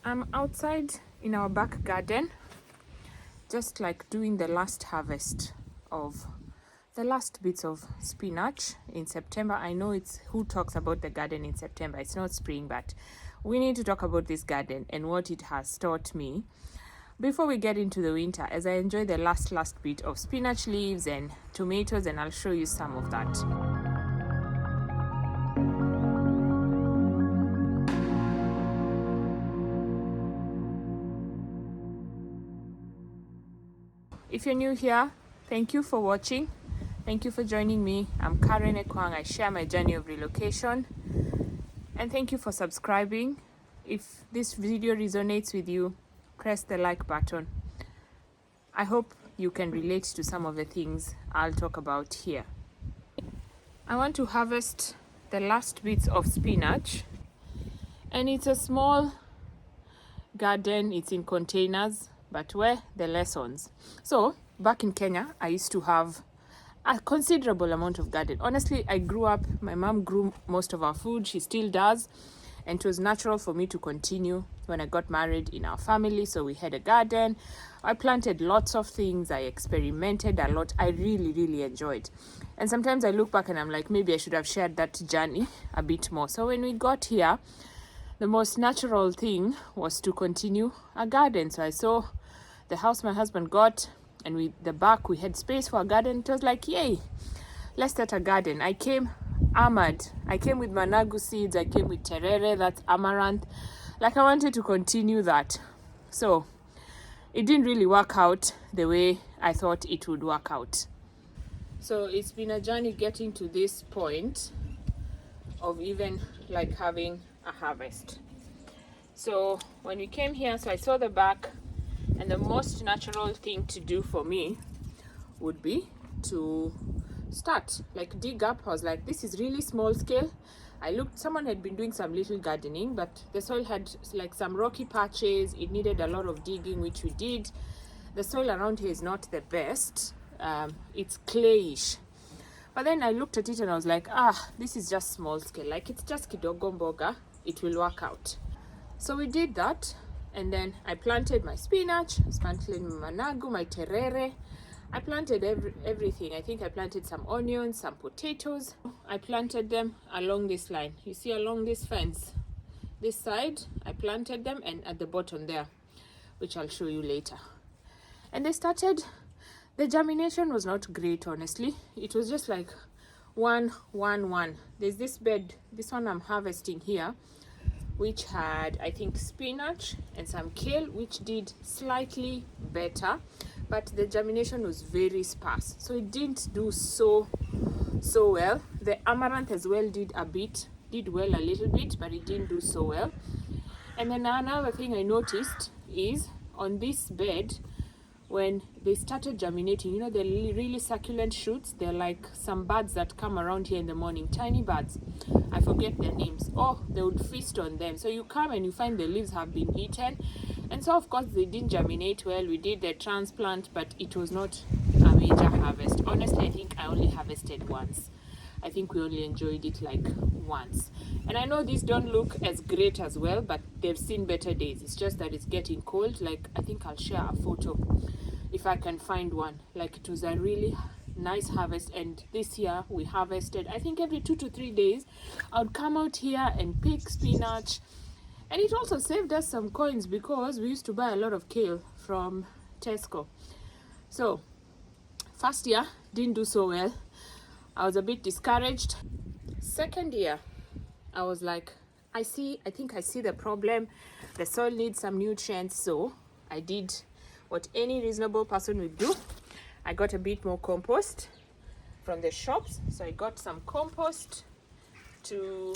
I'm outside in our back garden, just like doing the last harvest of the last bits of spinach in September. I know it's who talks about the garden in September, it's not spring, but we need to talk about this garden and what it has taught me before we get into the winter, as I enjoy the last bit of spinach leaves and tomatoes, and I'll show you some of that. If you're new here, thank you for watching. Thank you for joining me. I'm Karen Ekwang. I share my journey of relocation. And thank you for subscribing. If this video resonates with you, press the like button. I hope you can relate to some of the things I'll talk about here. I want to harvest the last bits of spinach. And it's a small garden. It's in containers. But where the lessons? So back in Kenya, I used to have a considerable amount of garden. Honestly, I grew up, my mom grew most of our food. She still does. And it was natural for me to continue when I got married in our family. So we had a garden. I planted lots of things. I experimented a lot. I really enjoyed. And sometimes I look back and I'm like, maybe I should have shared that journey a bit more. So when we got here, the most natural thing was to continue a garden. So I saw the house my husband got, and with the back we had space for a garden. It was like, yay, let's start a garden. I came armored. I came with managu seeds. I came with terere, that's amaranth. Like I wanted to continue that. So it didn't really work out the way I thought it would work out. So it's been a journey getting to this point of even like having a harvest. So when we came here, so I saw the back, and the most natural thing to do for me would be to start, like dig up. I was like, this is really small scale. I looked, someone had been doing some little gardening, but the soil had like some rocky patches. It needed a lot of digging, which we did. The soil around here is not the best. It's clayish. But then I looked at it and I was like, this is just small scale. Like it's just kidogo mboga. It will work out. So we did that. And then I planted my spinach, planted my managu, my terere. I planted everything. I think I planted some onions, some potatoes. I planted them along this line. You see along this fence, this side, I planted them, and at the bottom there, which I'll show you later. And they started, the germination was not great, honestly. It was just like one. There's this bed, this one I'm harvesting here, which had, I think, spinach and some kale, which did slightly better, but the germination was very sparse, so it didn't do so well. The amaranth as well did well a little bit, but it didn't do so well. And then another thing I noticed is on this bed, when they started germinating, you know, the really succulent shoots, they're like some birds that come around here in the morning, tiny birds. I forget their names. They would feast on them. So you come and you find the leaves have been eaten. And so, of course, they didn't germinate well. We did the transplant, but it was not a major harvest. Honestly, I think I only harvested once. I think we only enjoyed it like once. And I know these don't look as great as well, but they've seen better days. It's just that it's getting cold. Like, I think I'll share a photo if I can find one. Like, it was a really nice harvest. And this year we harvested, I think every 2 to 3 days, I would come out here and pick spinach. And it also saved us some coins because we used to buy a lot of kale from Tesco. So, first year, didn't do so well. I was a bit discouraged. Second year, I was like, I think I see the problem. The soil needs some nutrients. So I did what any reasonable person would do. I got a bit more compost from the shops. So I got some compost to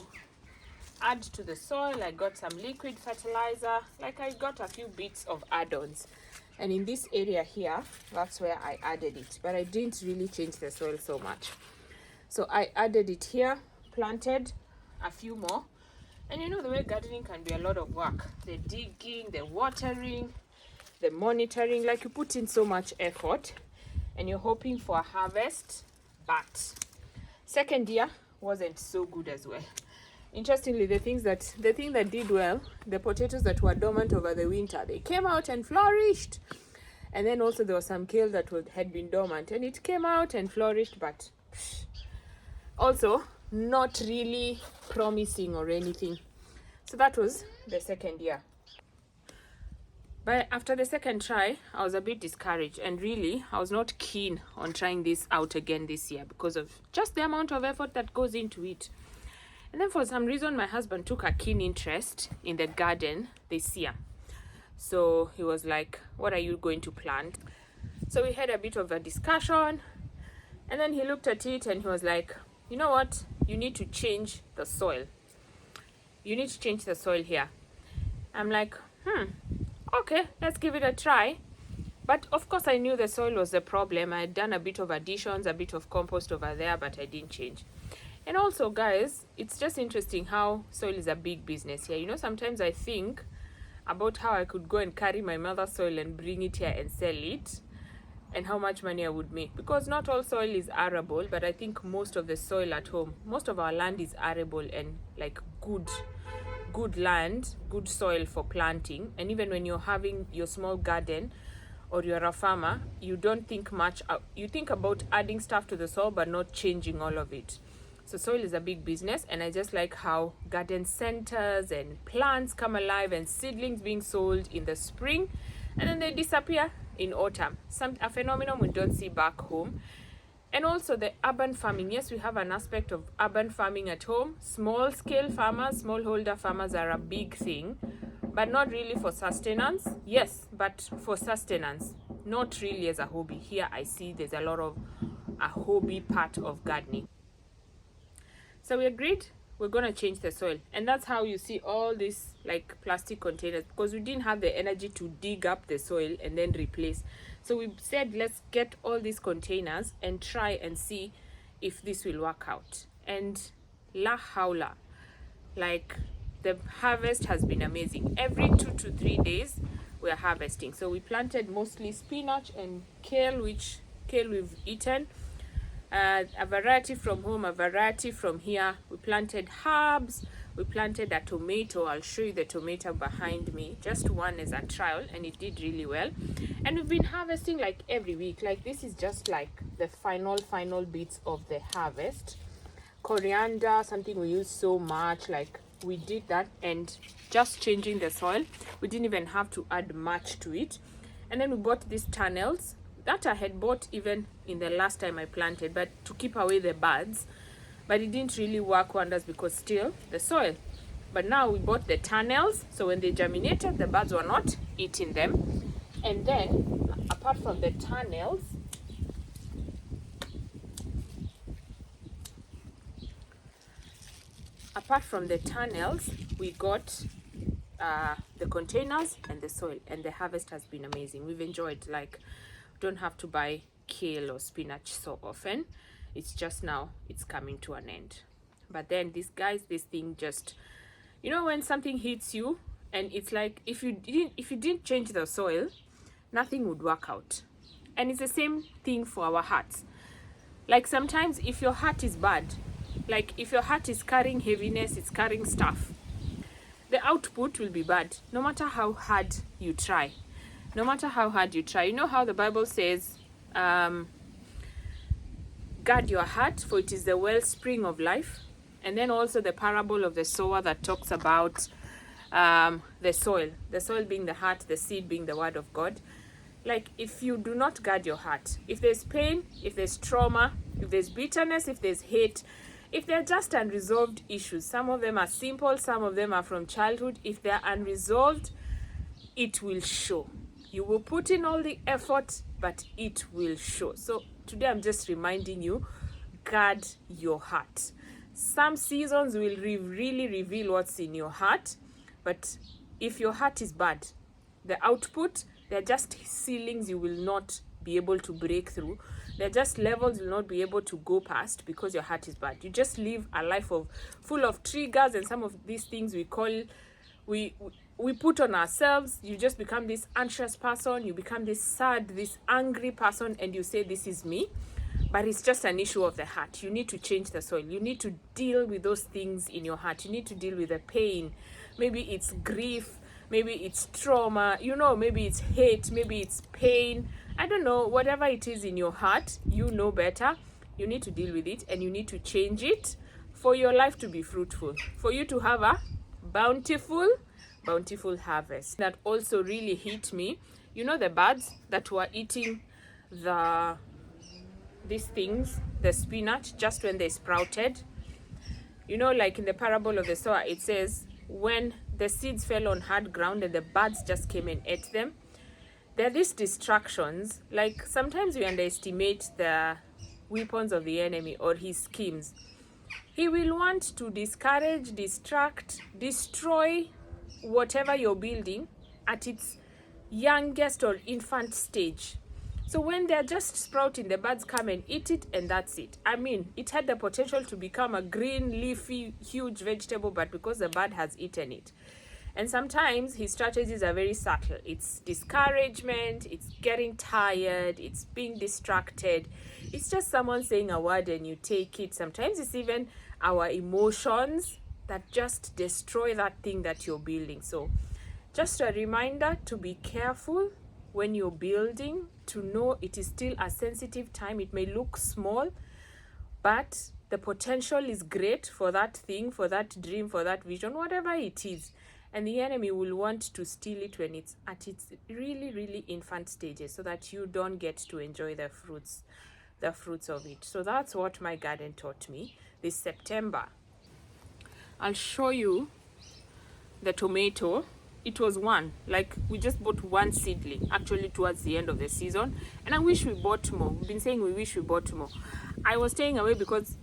add to the soil. I got some liquid fertilizer. Like I got a few bits of add-ons. And in this area here, that's where I added it. But I didn't really change the soil so much. So I added it here, planted a few more. And you know the way gardening can be a lot of work. The digging, the watering, the monitoring. Like you put in so much effort and you're hoping for a harvest. But second year wasn't so good as well. Interestingly, the thing that did well, the potatoes that were dormant over the winter, they came out and flourished. And then also there was some kale that had been dormant, and it came out and flourished, but also not really promising or anything. So that was the second year. But after the second try, I was a bit discouraged, and really I was not keen on trying this out again this year because of just the amount of effort that goes into it. And then for some reason, my husband took a keen interest in the garden this year. So he was like, what are you going to plant? So we had a bit of a discussion, and then he looked at it and he was like, you know what? You need to change the soil. You need to change the soil here. I'm like, okay, let's give it a try. But of course, I knew the soil was the problem. I had done a bit of additions, a bit of compost over there, but I didn't change. And also, guys, it's just interesting how soil is a big business here. You know, sometimes I think about how I could go and carry my mother's soil and bring it here and sell it, and how much money I would make. Because not all soil is arable, but I think most of the soil at home, most of our land is arable and like good land, good soil for planting. And even when you're having your small garden or you're a farmer, you don't think much. You think about adding stuff to the soil, but not changing all of it. So soil is a big business, and I just like how garden centers and plants come alive and seedlings being sold in the spring, and then they disappear in autumn. A phenomenon we don't see back home. And also the urban farming. Yes, we have an aspect of urban farming at home. Small scale farmers, smallholder farmers are a big thing, but not really for sustenance. Yes, but for sustenance, not really as a hobby. Here I see there's a lot of a hobby part of gardening. So we agreed we're going to change the soil. And that's how you see all these like plastic containers, because we didn't have the energy to dig up the soil and then replace. So we said, let's get all these containers and try and see if this will work out. And la hawla, like the harvest has been amazing. Every 2 to 3 days we're harvesting. So we planted mostly spinach and kale, which kale we've eaten. A variety from home, a variety from here. We planted herbs, we planted a tomato. I'll show you the tomato behind me, just one as a trial, and it did really well. And we've been harvesting like every week. Like this is just like the final bits of the harvest. Coriander, something we use so much, like we did that, and just changing the soil. We didn't even have to add much to it. And then we bought these tunnels that I had bought even in the last time I planted, but to keep away the birds. But it didn't really work wonders because still the soil. But now we bought the tunnels, so when they germinated, the birds were not eating them. And then apart from the tunnels, we got the containers and the soil, and the harvest has been amazing. We've enjoyed, like, don't have to buy kale or spinach so often. It's just now it's coming to an end. But then this thing just, you know, when something hits you and it's like if you didn't change the soil, nothing would work out. And it's the same thing for our hearts. Like sometimes if your heart is bad, like if your heart is carrying heaviness, it's carrying stuff, the output will be bad, no matter how hard you try. No matter how hard you try. You know how the Bible says, guard your heart, for it is the wellspring of life. And then also the parable of the sower that talks about the soil being the heart, the seed being the word of God. Like if you do not guard your heart, if there's pain, if there's trauma, if there's bitterness, if there's hate, if they're just unresolved issues, some of them are simple, some of them are from childhood, if they're unresolved, it will show. You will put in all the effort, but it will show. So today I'm just reminding you, guard your heart. Some seasons will really reveal what's in your heart, but if your heart is bad, the output, they're just ceilings you will not be able to break through. They're just levels you'll not be able to go past because your heart is bad. You just live a life full of triggers, and some of these things we put on ourselves. You just become this anxious person, you become this sad, this angry person, and you say, this is me. but it's just an issue of the heart. You need to change the soil. You need to deal with those things in your heart. You need to deal with the pain. Maybe it's grief, maybe it's trauma, maybe it's hate, maybe it's pain. I don't know, whatever it is in your heart, you know better. You need to deal with it, and you need to change it for your life to be fruitful, for you to have a bountiful harvest. That also really hit me. The birds that were eating these things, the spinach, just when they sprouted. Like in the parable of the sower, it says when the seeds fell on hard ground and the birds just came and ate them. There are these distractions. Like sometimes we underestimate the weapons of the enemy or his schemes. He will want to discourage, distract, destroy whatever you're building at its youngest or infant stage. So when they're just sprouting, the birds come and eat it, and that's it. I mean, it had the potential to become a green, leafy, huge vegetable, but because the bird has eaten it. And sometimes his strategies are very subtle. It's discouragement, it's getting tired, it's being distracted. It's just someone saying a word and you take it. Sometimes it's even our emotions that just destroy that thing that you're building. So just a reminder to be careful when you're building, to know it is still a sensitive time. It may look small, but the potential is great for that thing, for that dream, for that vision, whatever it is. And the enemy will want to steal it when it's at its really, really infant stages, so that you don't get to enjoy the fruits of it. So that's what my garden taught me this September. I'll show you the tomato. It was one, like we just bought one seedling actually towards the end of the season, and I wish we bought more. We've been saying we wish we bought more. I was staying away because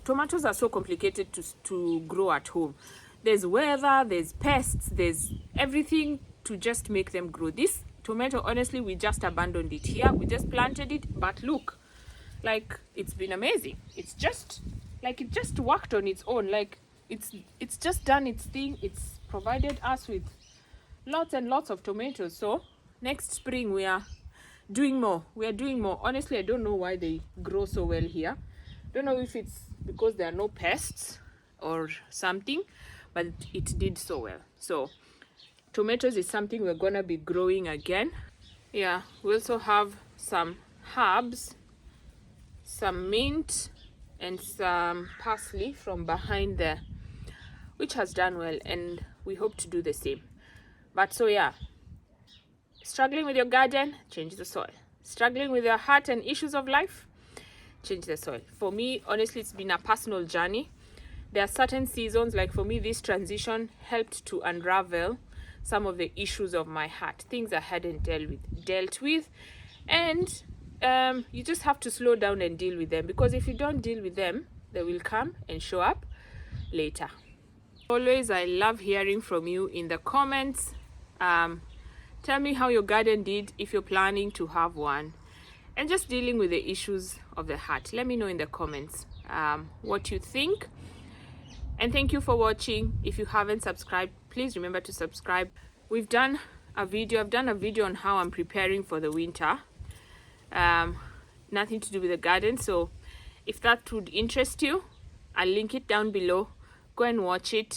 tomatoes are so complicated to grow at home. There's weather, there's pests, there's everything to just make them grow. This tomato, honestly, we just abandoned it here. We just planted it, but look, like it's been amazing. It's just like it just worked on its own. Like it's just done its thing. It's provided us with lots and lots of tomatoes. So next spring we are doing more. Honestly, I don't know why they grow so well here. Don't know if it's because there are no pests or something, but it did so well. So tomatoes is something we're gonna be growing again. Yeah, we also have some herbs, some mint and some parsley from behind there, which has done well, and we hope to do the same. But so yeah, struggling with your garden, change the soil. Struggling with your heart and issues of life, change the soil. For me, honestly, it's been a personal journey. There are certain seasons, like for me, this transition helped to unravel some of the issues of my heart, things I hadn't dealt with, and you just have to slow down and deal with them, because if you don't deal with them, they will come and show up later. Always, I love hearing from you in the comments. Tell me how your garden did, if you're planning to have one, and just dealing with the issues of the heart. Let me know in the comments what you think. And thank you for watching. If you haven't subscribed, please remember to subscribe. I've done a video on how I'm preparing for the winter. Nothing to do with the garden. So if that would interest you, I'll link it down below. Go and watch it.